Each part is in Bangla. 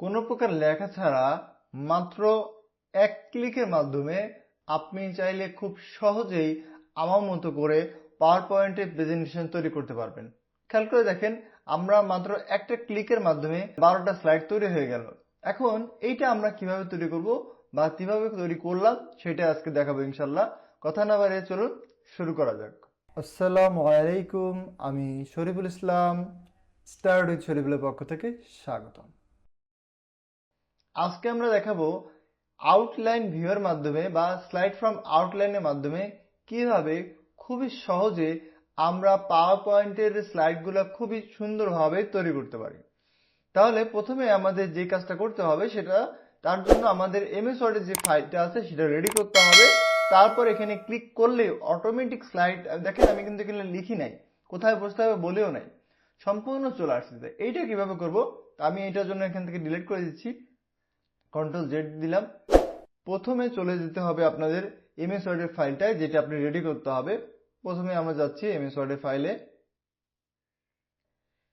কোনো প্রকার লেখা ছাড়া মাত্র এক ক্লিকের মাধ্যমে আপনি চাইলে খুব সহজেই আমার মতো করে পাওয়ার পয়েন্টে প্রেজেন্টেশন তৈরি করতে পারবেন। খেয়াল করে দেখেন, আমরা মাত্র একটা ক্লিকের মাধ্যমে 12টা স্লাইড তৈরি হয়ে গেল। এখন এইটা আমরা কিভাবে তৈরি করব বা কিভাবে তৈরি করলাম সেটা আজকে দেখাবো ইনশাল্লাহ। কথা না বাড়িয়ে চলুন শুরু করা যাক। আসসালামু আলাইকুম, আমি শরীফুল ইসলাম, স্টার্ট উইথ শরীফুলের পক্ষ থেকে স্বাগতম। আজকে আমরা দেখাবো আউটলাইন ভিউয়ের মাধ্যমে বা স্লাইড ফ্রম আউটলাইনের মাধ্যমে কিভাবে খুবই সহজে আমরা পাওয়ার পয়েন্টের স্লাইডগুলো খুবই সুন্দরভাবে তৈরি করতে পারি। তাহলে প্রথমে আমাদের যে কাজটা করতে হবে সেটা, তার জন্য আমাদের এমএস ওয়ার্ডের যে ফাইলটা আছে সেটা রেডি করতে হবে। তারপর এখানে ক্লিক করলে অটোমেটিক স্লাইড, দেখেন আমি কিন্তু এখানে লিখি নাই, কোথায় বসতে হবে বলেও নাই, সম্পূর্ণ চলে আসছে। এইটা কিভাবে করব, আমি এটার জন্য এখান থেকে ডিলিট করে দিচ্ছি, কন্ট্রোল জেড দিলাম। প্রথমে চলে যেতে হবে আপনাদের এমএস ওয়ার্ডের ফাইলটায়, যেটা আপনি রেডি করতে হবে। প্রথমে আমরা যাচ্ছি এমএস ওয়ার্ডের ফাইলে,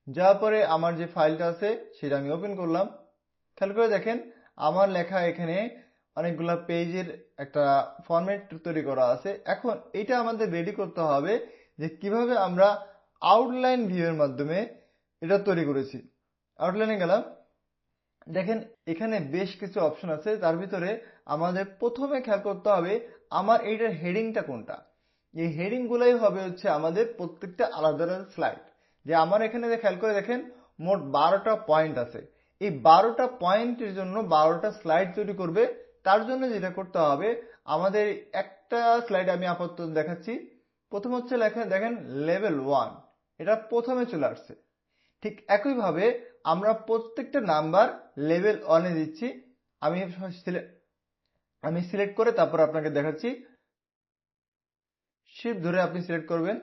যাওয়ার পরে আমার যে ফাইলটা আছে সেটা আমি ওপেন করলাম। খেয়াল করে দেখেন আমার লেখা এখানে অনেকগুলো পেজের একটা ফরম্যাট তৈরি করা আছে। এখন এটা আমাদের রেডি করতে হবে যে কিভাবে আমরা আউটলাইন ভিউয়ের মাধ্যমে এটা তৈরি করেছি। আউটলাইনে গেলাম, দেখেন এখানে বেশ কিছু অপশন আছে। তার ভিতরে আমাদের প্রথমে খেয়াল করতে হবে আমার এইটার হেডিংটা কোনটা। এই হেডিং গুলাই হবে হচ্ছে আমাদের প্রত্যেকটা আলাদা আলাদা স্লাইড। যে আমার এখানে খেয়াল করে দেখেন মোট 12টা পয়েন্ট আছে। এই 12টা পয়েন্টের জন্য 12টা স্লাইড তৈরি করবে। তার জন্য যেটা করতে হবে, আমাদের একটা স্লাইড আমি আপাতত দেখাচ্ছি। প্রথম হচ্ছে লেখা দেখেন লেভেল 1, এটা প্রথমে চলে আসছে। ঠিক একইভাবে আমরা প্রত্যেকটা নাম্বার লেভেল 1-এ দিচ্ছি। আমি সিলেক্ট করে তারপর আপনাকে দেখাচ্ছি। শিফট ধরে আপনি সিলেক্ট করবেন,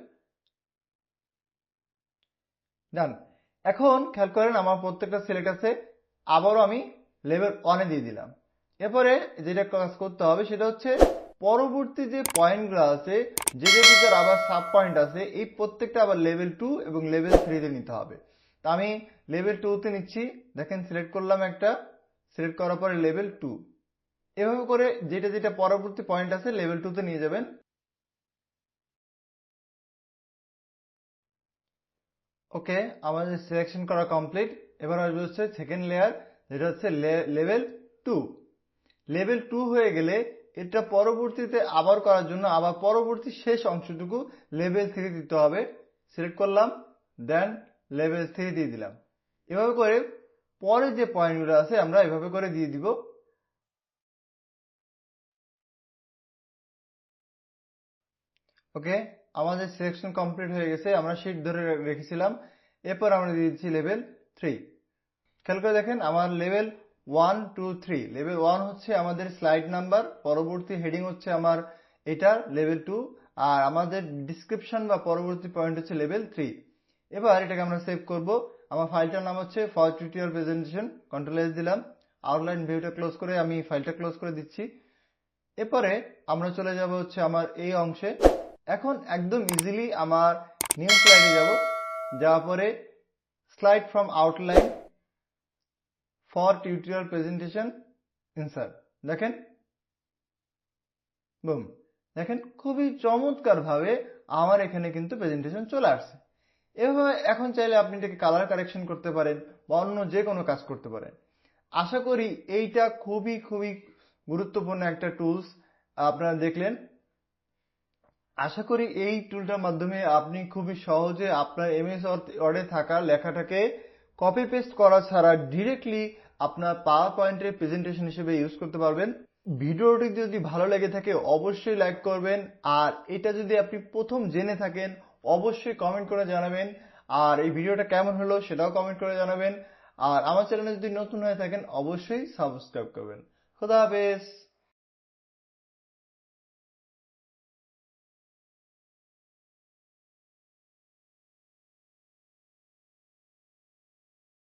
ডান। এখন খেয়াল করেন আমার প্রত্যেকটা সিলেক্ট আছে, আবারও আমি লেভেল 1-এ দিয়ে দিলাম। এরপরে যেটা কাজ করতে হবে সেটা হচ্ছে পরবর্তী যে পয়েন্টগুলো আছে, যেটার ভিতর আবার সাব পয়েন্ট আছে, এই প্রত্যেকটা আবার লেভেল 2 এবং লেভেল 3-তে নিতে হবে। তা আমি লেভেল 2-তে নিচ্ছি, দেখেন সিলেক্ট করলাম একটা, সিলেক্ট করার পরে লেভেল 2। এভাবে করে যেটা যেটা পরবর্তী পয়েন্ট আছে লেভেল 2-তে নিয়ে যাবেন। ওকে, আমাদের সিলেকশন করা কমপ্লিট। এবার আসবে হচ্ছে সেকেন্ড লেয়ার, যেটা হচ্ছে লেভেল 2। লেভেল 2 হয়ে গেলে এটা পরবর্তীতে আবার করার জন্য আবার পরবর্তী শেষ অংশটুকু লেভেল 3 দিতে হবে। সিলেক্ট করলাম, দেন লেভেল 3 দিয়ে দিলাম। এভাবে করে পরে যে পয়েন্টগুলো আছে আমরা এভাবে করে দিয়ে দিব। ওকে, আমাদের সিলেকশন কমপ্লিট হয়ে গেছে। আমরা শিট ধরে রেখেছিলাম। এরপর আমরা দিয়ে দিচ্ছি লেভেল 3। খেয়াল করে দেখেন আমার লেভেল 1, 2, 3। লেভেল 1 হচ্ছে আমাদের স্লাইড নাম্বার, পরবর্তী হেডিং হচ্ছে আমার এটা লেভেল 2, আর আমাদের ডিসক্রিপশন বা পরবর্তী পয়েন্ট হচ্ছে লেভেল 3। এবার এটাকে আমরা সেভ করব। আমার ফাইলটার নাম হচ্ছে for tutorial presentation, control S দিলাম। আউটলাইন ভিউটা ক্লোজ করে আমি ফাইলটা ক্লোজ করে দিচ্ছি। এরপরে আমরা চলে যাব হচ্ছে আমার এই অংশে। এখন একদম ইজিলি আমার নিউ স্লাইডে যাব, যাওয়ার পরে slide from outline for tutorial presentation, insert. দেখেন, বুম, দেখেন খুবই চমৎকার ভাবে আমার এখানে কিন্তু প্রেজেন্টেশন চলে আসছে। এভাবে এখন চাইলে আপনি এটাকে কালার কারেকশন করতে পারেন বা অন্য যে কোনো কাজ করতে পারেন। আশা করি এইটা খুবই খুবই গুরুত্বপূর্ণ একটা টুলস আপনারা দেখলেন। আশা করি এই টুলটার মাধ্যমে আপনি খুবই সহজে আপনার এমএস ওয়ার্ডে থাকা লেখাটাকে কপি পেস্ট করা ছাড়া ডিরেক্টলি আপনার পাওয়ার পয়েন্টের প্রেজেন্টেশন হিসেবে ইউজ করতে পারবেন। ভিডিওটি যদি ভালো লেগে থাকে অবশ্যই লাইক করবেন, আর এটা যদি আপনি প্রথম জেনে থাকেন অবশ্যই কমেন্ট করে জানাবেন, আর এই ভিডিওটা কেমন হলো সেটাও কমেন্ট করে জানাবেন। আর আমার চ্যানেলে যদি নতুন হয়ে থাকেন অবশ্যই সাবস্ক্রাইব করবেন। খোদা হাফেজ।